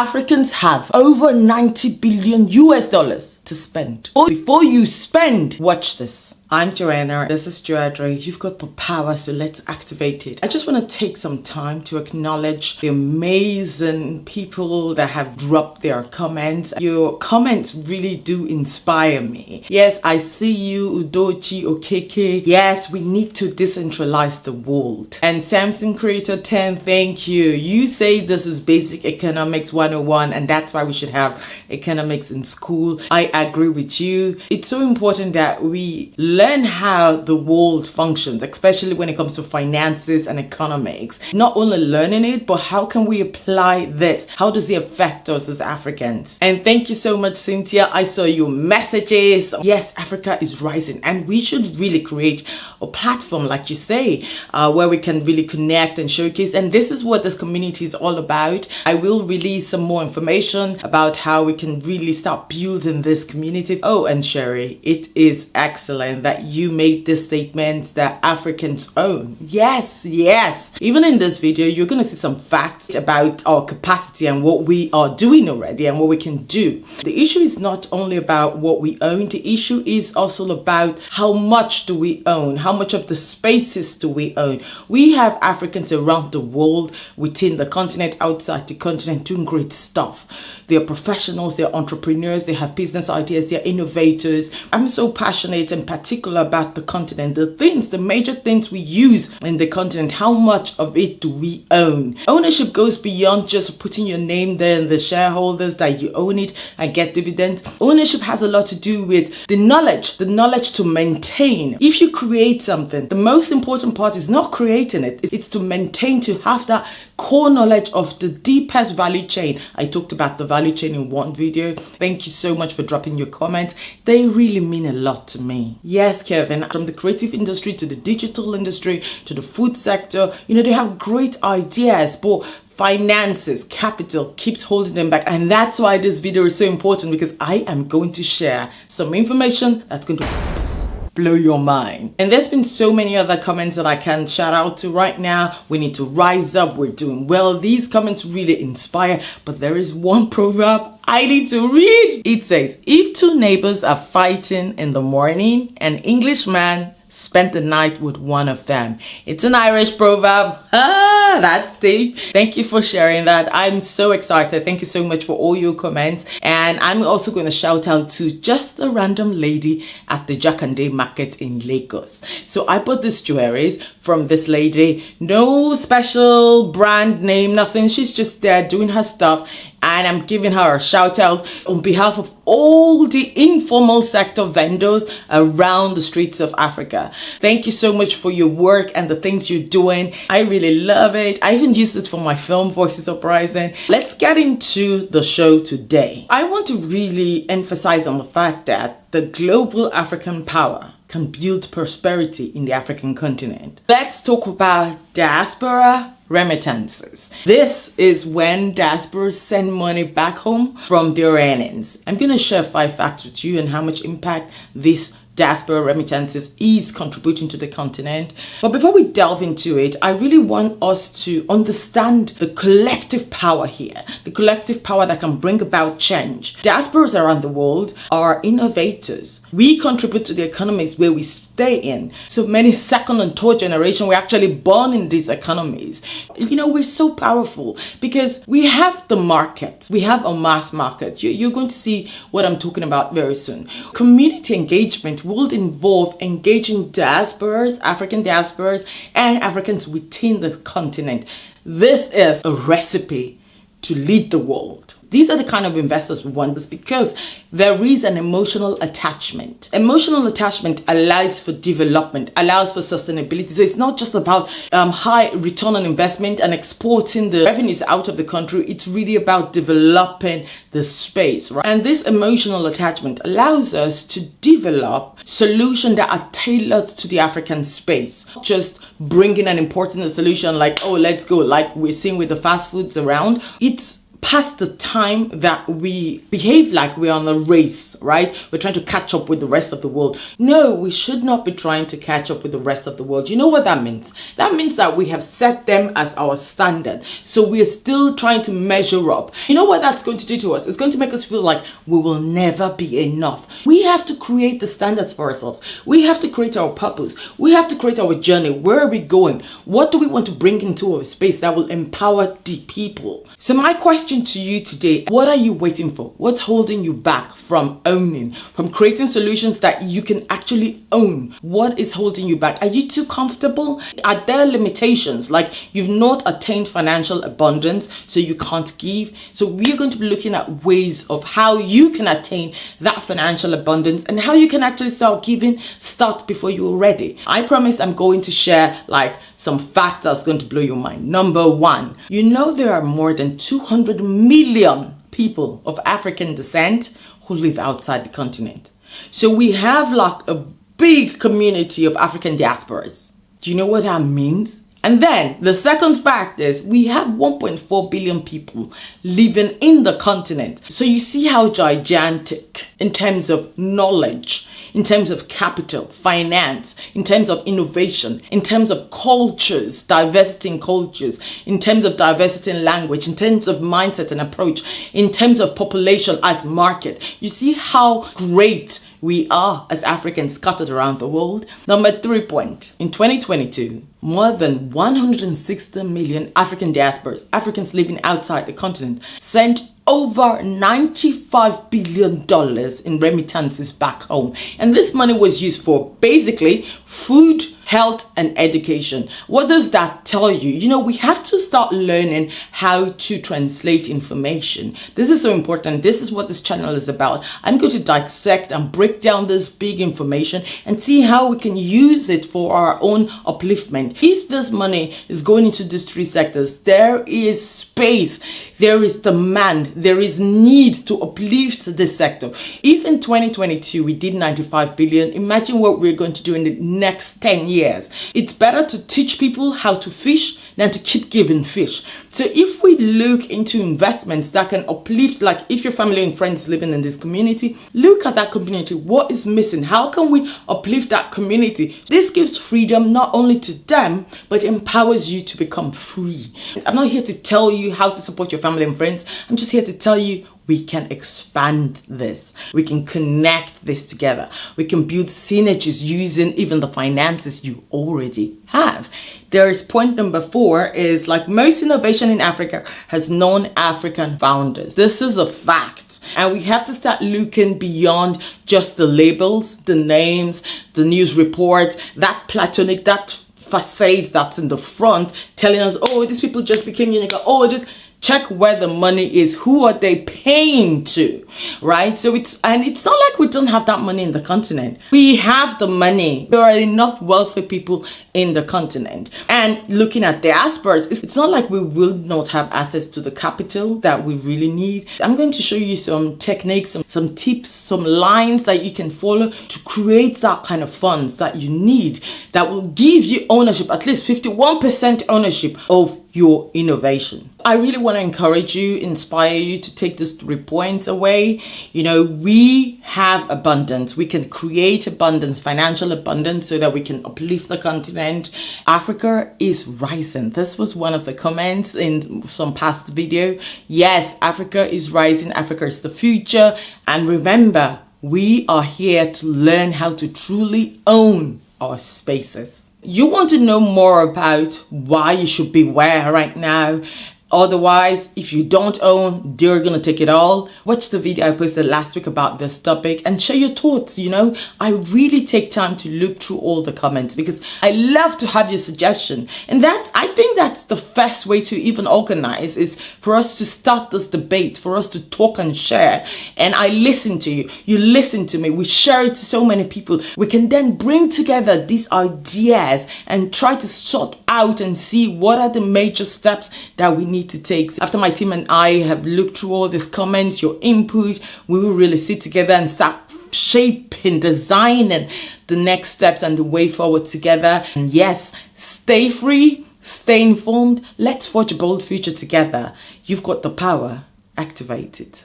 Africans have over 90 billion US dollars to spend. Before you spend, watch this. I'm Joanna, this is Joadre. You've got the power, so let's activate it. I just want to take some time to acknowledge the amazing people that have dropped their comments. Your comments really do inspire me. Yes, I see you, Udochi, Okeke. Yes, we need to decentralize the world. And Samson Creator 10, thank you. You say this is basic economics 101, and that's why we should have economics in school. I agree with you. It's so important that we learn how the world functions, especially when it comes to finances and economics. Not only learning it, but how can we apply this? How does it affect us as Africans? And thank you so much, Cynthia. I saw your messages. Yes, Africa is rising, and we should really create a platform, like you say, where we can really connect and showcase. And this is what this community is all about. I will release some more information about how we can really start building this community. Oh, and Sherry, it is excellent that you made this statement that Africans own. Yes. Even in this video, you're going to see some facts about our capacity and what we are doing already and what we can do. The issue is not only about what we own. The issue is also about how much do we own? How much of the spaces do we own? We have Africans around the world, within the continent, outside the continent, doing great stuff. They're professionals, they're entrepreneurs, they have business ideas, they're innovators. I'm so passionate and particular about the continent. The major things we use in the continent, how much of it do we own? Ownership goes beyond just putting your name there and the shareholders that you own it and get dividends. Ownership has a lot to do with the knowledge to maintain. If you create something, the most important part is not creating it. It's to maintain, to have that core knowledge of the deepest value chain. I talked about the value chain in one video. Thank you so much for dropping your comments. They really mean a lot to me. Yes, Kevin, from the creative industry to the digital industry to the food sector, they have great ideas, but finances, capital keeps holding them back. And that's why this video is so important, because I am going to share some information that's going to blow your mind. And there's been so many other comments that I can shout out to right now. We need to rise up. We're doing well. These comments really inspire. But there is one proverb I need to read. It says, if two neighbors are fighting in the morning, an Englishman spent the night with one of them. It's an Irish proverb. That's deep. Thank you for sharing that. I'm so excited. Thank you so much for all your comments. And I'm also going to shout out to just a random lady at the Jakande market in Lagos. So I bought these jewelries from this lady. No special brand name, nothing. She's just there doing her stuff. And I'm giving her a shout out on behalf of all the informal sector vendors around the streets of Africa. Thank you so much for your work and the things you're doing. I really love it. I even used it for my film, Voices Uprising. Let's get into the show today. I want to really emphasize on the fact that the global African power can build prosperity in the African continent. Let's talk about diaspora remittances. This is when diasporas send money back home from their earnings. I'm going to share 5 facts with you and how much impact this diaspora remittances is contributing to the continent. But before we delve into it, I really want us to understand the collective power here, the collective power that can bring about change. Diasporas around the world are innovators. We contribute to the economies where we stay in. So many second and third generation, we're actually born in these economies. We're so powerful because we have the market. We have a mass market. You're going to see what I'm talking about very soon. Community engagement will involve engaging diasporas, African diasporas, and Africans within the continent. This is a recipe to lead the world. These are the kind of investors we want, this because there is an emotional attachment. Emotional attachment allows for development, allows for sustainability. So it's not just about high return on investment and exporting the revenues out of the country. It's really about developing the space, right? And this emotional attachment allows us to develop solutions that are tailored to the African space. Not just bringing and importing a solution like, oh, let's go, like we're seeing with the fast foods around. It's past the time that we behave like we're on a race, right? We're trying to catch up with the rest of the world. No, we should not be trying to catch up with the rest of the world. You know what that means? That means that we have set them as our standard. So we are still trying to measure up. You know what that's going to do to us? It's going to make us feel like we will never be enough. We have to create the standards for ourselves. We have to create our purpose. We have to create our journey. Where are we going? What do we want to bring into our space that will empower the people? So my question to you today, what are you waiting for? What's holding you back from owning, from creating solutions that you can actually own? What is holding you back? Are you too comfortable? Are there limitations, like you've not attained financial abundance, so you can't give? So we're going to be looking at ways of how you can attain that financial abundance and how you can actually start giving, start before you're ready. I promise I'm going to share like some facts that's going to blow your mind. Number one, you know there are more than 200 million people of African descent who live outside the continent. So we have like a big community of African diasporas. Do you know what that means? And then the second fact is we have 1.4 billion people living in the continent. So you see how gigantic in terms of knowledge, in terms of capital, finance, in terms of innovation, in terms of cultures, diversity in cultures, in terms of diversity in language, in terms of mindset and approach, in terms of population as market. You see how great we are as Africans scattered around the world. Number 3 point. In 2022, more than 160 million African diasporas, Africans living outside the continent, sent over $95 billion in remittances back home. And this money was used for basically food, health, and education. What does that tell you? You know, we have to start learning how to translate information. This is so important. This is what this channel is about. I'm going to dissect and break down this big information and see how we can use it for our own upliftment. If this money is going into these three sectors, there is space, there is demand, there is need to uplift this sector. If in 2022 we did 95 billion, imagine what we're going to do in the next 10 years. It's better to teach people how to fish than to keep giving fish. So if we look into investments that can uplift, like if your family and friends living in this community, look at that community. What is missing? How can we uplift that community? This gives freedom not only to them, but empowers you to become free. I'm not here to tell you how to support your family and friends. I'm just here to tell you we can expand this. We can connect this together. We can build synergies using even the finances you already have. There is point number 4 is like most innovation in Africa has non-African founders. This is a fact. And we have to start looking beyond just the labels, the names, the news reports, that platonic, that facade that's in the front telling us, oh, these people just became unique. Oh, this. Check where the money is. Who are they paying to, right? So it's not like we don't have that money in the continent. We have the money. There are enough wealthy people in the continent. And looking at diasporas, it's not like we will not have access to the capital that we really need. I'm going to show you some techniques, some tips, some lines that you can follow to create that kind of funds that you need that will give you ownership, at least 51% ownership of your innovation. I really want to encourage you, inspire you to take these 3 points away. You know, we have abundance. We can create abundance, financial abundance, so that we can uplift the continent. Africa is rising. This was one of the comments in some past video. Yes, Africa is rising. Africa is the future. And remember, we are here to learn how to truly own our spaces. You want to know more about why you should beware right now? Otherwise, if you don't own, they're gonna take it all. Watch the video I posted last week about this topic and share your thoughts. You know, I really take time to look through all the comments because I love to have your suggestion. And I think that's the best way to even organize, is for us to start this debate, for us to talk and share. And I listen to you, you listen to me, we share it to so many people. We can then bring together these ideas and try to sort out and see what are the major steps that we need to take. After my team and I have looked through all these comments, your input, we will really sit together and start shaping, designing the next steps and the way forward together. And yes, stay free, stay informed. Let's forge a bold future together. You've got the power. activate it.